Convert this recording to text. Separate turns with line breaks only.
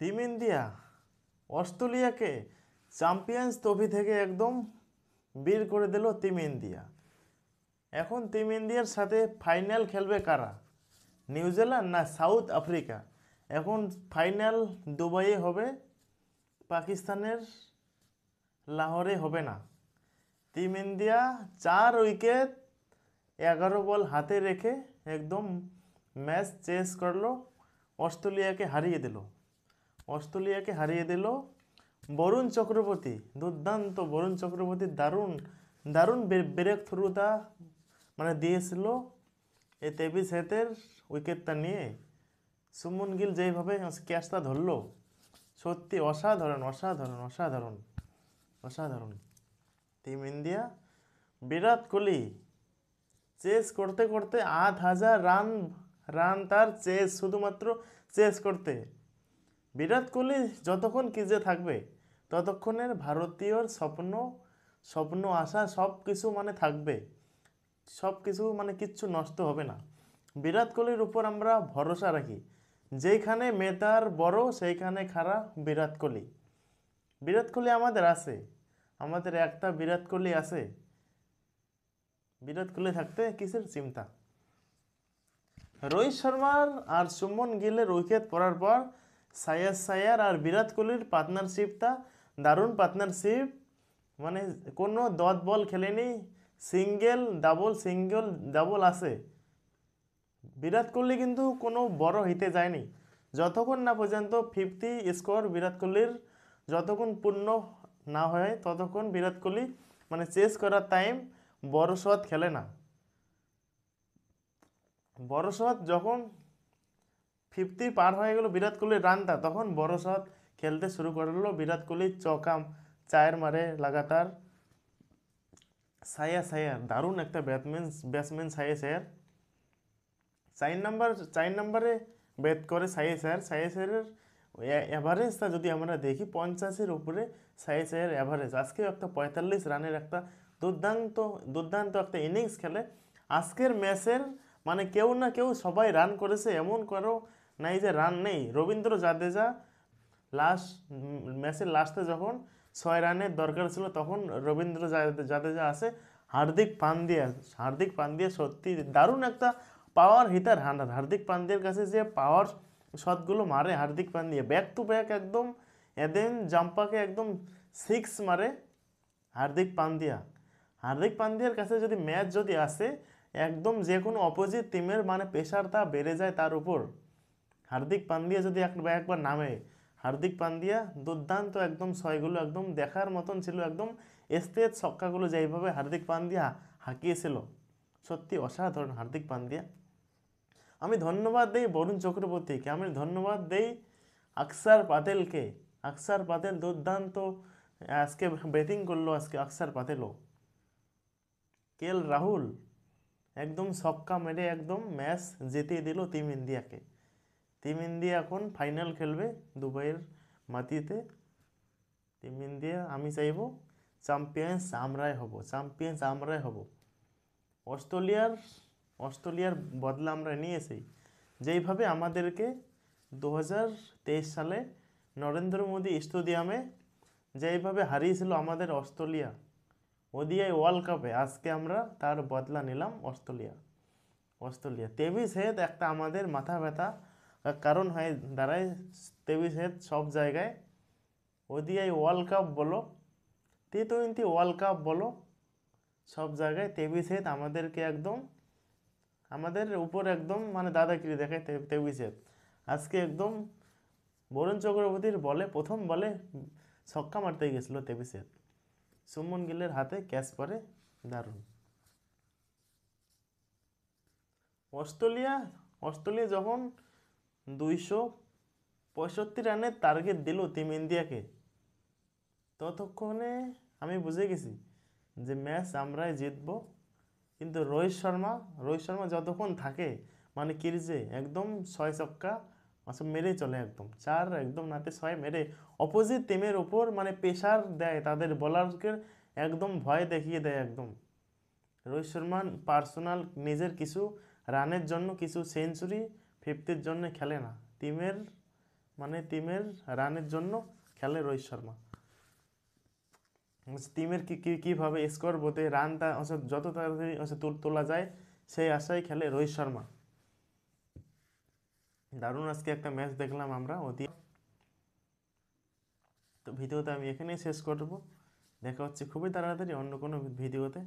Team India অস্ট্রেলিয়াকে champions trophy থেকে একদম বের করে দিল টিম ইন্ডিয়া। এখন টিম ইন্ডিয়ার সাথে ফাইনাল খেলবে কারা? নিউজিল্যান্ড না সাউথ আফ্রিকা? এখন ফাইনাল দুবাইয়ে হবে, পাকিস্তানের লাহোরে হবে না। টিম ইন্ডিয়া 4 উইকেট 11 বল হাতে রেখে একদম ম্যাচ চেস করলো, অস্ট্রেলিয়াকে হারিয়ে দিল। অস্ট্রেলিয়াকে হারিয়ে দিল বরুণ চক্রবর্তী, দুর্দান্ত বরুণ চক্রবর্তী দারুণ দারুণ ব্রেক থ্রুটা মানে দিয়েছিল এই 23 হেতের উইকেটটা নিয়ে। সুমন গিল যেইভাবে ক্যাচটা ধরলো, সত্যি অসাধারণ অসাধারণ অসাধারণ অসাধারণ। Team India, Virat Kohli chess করতে করতে 8,000 রান রান তার চেস, শুধুমাত্র চেস করতে। বিরাট কোহলি যতক্ষণ ক্রিজে থাকবে ততক্ষণের ভারতীয়র স্বপ্ন স্বপ্ন আশা সব কিছু মানে থাকবে, সব কিছু মানে কিচ্ছু নষ্ট হবে না। বিরাট কোহলির উপর আমরা ভরসা রাখি, যেইখানে মেধার বড় সেইখানে খারাপ বিরাট কোহলি। বিরাট কোহলি আমাদের আছে, আমাদের একটা বিরাট কোহলি আছে, বিরাট কোহলি থাকতে কিসের চিন্তা। রোহিত শর্মার আর সুমন গিলের উইকেট পড়ার পর সায়ার আর বিরাট কোহলির পার্টনারশিপটা দারুণ পার্টনারশিপ। মানে কোনো ডট বল খেলেনি, সিঙ্গেল ডাবল আসে। বিরাট কোহলি কিন্তু কোনো বড় হিতে যায়নি, যতক্ষণ না পর্যন্ত 50 স্কোর বিরাট কোহলির যতক্ষণ পূর্ণ না হয় ততক্ষণ বিরাট কোহলি মানে চেস করার টাইম বড় শট খেলে না। বড় শট যখন 50 পার হয়ে গেল বিরাট কোহলির রানটা, তখন বড় শট খেলতে শুরু করলো বিরাট কোহলি, চকাম 4 মারে লাগাতার। সায়ার দারুণ একটা ব্যাটসম্যান সায়ার 4 নম্বরে ব্যাট করে সায়ারের অ্যাভারেজটা যদি আমরা দেখি 50-এর উপরে সায়ার অ্যাভারেজ। আজকে একটা 45 রানের একটা দুর্দান্ত দুর্দান্ত একটা ইনিংস খেলে। আজকের ম্যাচের মানে কেউ না কেউ সবাই রান করেছে, এমন কারো নাই যে রান নেই। রবীন্দ্র জাদেজা ম্যাচের লাস্টে যখন 6 রানের দরকার ছিল তখন রবীন্দ্র জাদেজা আসে। হার্দিক পান্ডিয়া সত্যি দারুণ একটা পাওয়ার হিটার। হার্দিক পান্ডিয়ার কাছে যে পাওয়ার শটগুলো মারে Hardik Pandya, back to back একদম এদেন জাম্পাকে একদম 6 মারে হার্দিক পান্ডিয়ার কাছে যদি ম্যাচ যদি আসে, একদম যে কোনো অপোজিট টিমের মানে প্রেশারটা বেড়ে যায় তার উপর। হার্দিক পান্ডিয়া যদি একবার নামে, হার্দিক পান্ডিয়া দুর্দান্ত একদম ছয়গুলো একদম দেখার মতন ছিল, একদম স্টেজ ছক্কাগুলো যেইভাবে হার্দিক পান্ডিয়া হাঁকিয়েছিল, সত্যি অসাধারণ হার্দিক পান্ডিয়া। আমি ধন্যবাদ দেই বরুণ চক্রবর্তীকে, আমি ধন্যবাদ দেই অক্ষর পাতেল দুর্দান্ত আজকে ব্যাটিং করলো, আজকে অক্ষর পাতেলও। রাহুল একদম ছক্কা মেরে একদম ম্যাচ জিতিয়ে দিল টিম ইন্ডিয়াকে। টিম ইন্ডিয়া এখন ফাইনাল খেলবে দুবাইয়ের মাটিতে। টিম ইন্ডিয়া আমি চাইব চ্যাম্পিয়ন্স আমরাই হব। অস্ট্রেলিয়ার অস্ট্রেলিয়ার বদলা আমরা নিয়েছি, যেইভাবে আমাদেরকে 2023 সালে নরেন্দ্র মোদী স্টেডিয়ামে যেইভাবে হারিয়েছিল আমাদের অস্ট্রেলিয়া ওডিআই ওয়ার্ল্ড কাপে, আজকে আমরা তার বদলা নিলাম। অস্ট্রেলিয়া 23 হেড একটা আমাদের মাথা ব্যথা কারণ হয়ে দাঁড়ায়। 23 হেড সব জায়গায়, ওডিআই ওয়ার্ল্ড কাপ বলো, T20 ওয়ার্ল্ড কাপ বলো, সব জায়গায় 23 হেড আমাদেরকে একদম আমাদের উপর একদম মানে দাদাগিরি দেখায় 23 হেড। আজকে একদম বরুণ চক্রবর্তীর বলে প্রথম বলে ছক্কা মারতে গেছিলো 23 হেড, সুমন গিলের হাতে ক্যাচ পরে দারুণ। অস্ট্রেলিয়া অস্ট্রেলিয়া যখন 265 রানের টার্গেট দিল টিম ইন্ডিয়াকে, ততক্ষণে আমি বুঝে গেছি যে ম্যাচ আমরাই জিতবো। কিন্তু রোহিত শর্মা যতক্ষণ থাকে মানে ক্রিজে একদম 6 ছক্কা মেরে চলে, একদম 4 একদম নাতে 6 মেরে অপোজিট টিমের ওপর মানে প্রেশার দেয়, তাদের বলারকে একদম ভয় দেখিয়ে দেয় একদম। রোহিত শর্মা পার্সোনাল নিজের কিছু রানের জন্য, কিছু সেঞ্চুরি 50-র জন্য খেলে না, টিমের মানে টিমের রানের জন্য খেলে রোহিত শর্মা। টিমের কীভাবে স্কোর বোতে রানটা যত তাড়াতাড়ি তোলা যায় সেই আশায় খেলে রোহিত শর্মা। দারুণ আজকে একটা ম্যাচ দেখলাম আমরা অতি। তো ভিডিওটা আমি এখানেই শেষ করব, দেখা হচ্ছে খুবই তাড়াতাড়ি অন্য কোনো ভিডিওতে।